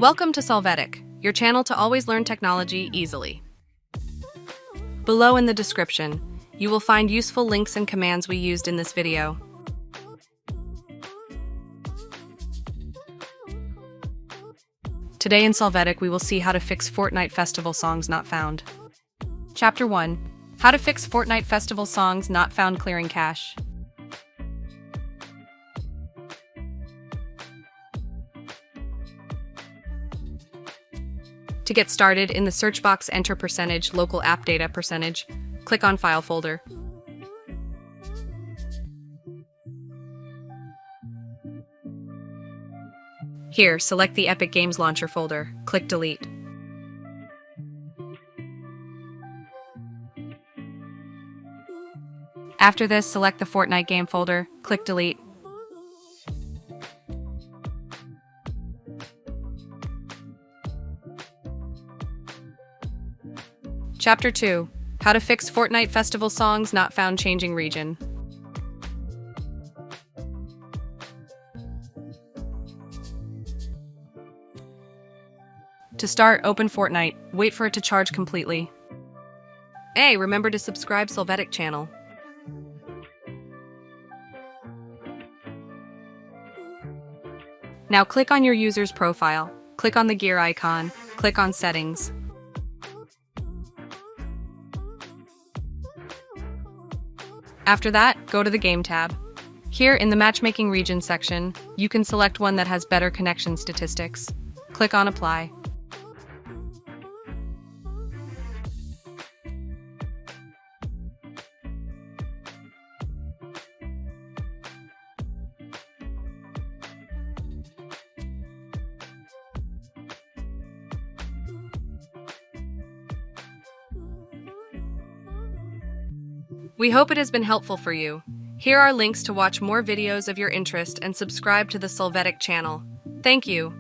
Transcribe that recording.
Welcome to Solvetic, your channel to always learn technology easily. Below in the description, you will find useful links and commands we used in this video. Today in Solvetic, we will see how to fix Fortnite Festival songs not found. Chapter 1. How to fix Fortnite Festival songs not found clearing cache. To get started, in the search box enter % local app data %, click on File folder. Here, select the Epic Games Launcher folder, click Delete. After this, select the Fortnite game folder, click Delete. Chapter 2. How to fix Fortnite Festival songs not found changing region. To start, open Fortnite. Wait for it to charge completely. Hey, remember to subscribe Solvetic channel. Now click on your user's profile. Click on the gear icon. Click on Settings. After that, go to the Game tab. Here, in the Matchmaking Region section, you can select one that has better connection statistics. Click on Apply. We hope it has been helpful for you. Here are links to watch more videos of your interest and subscribe to the Solvetic channel. Thank you.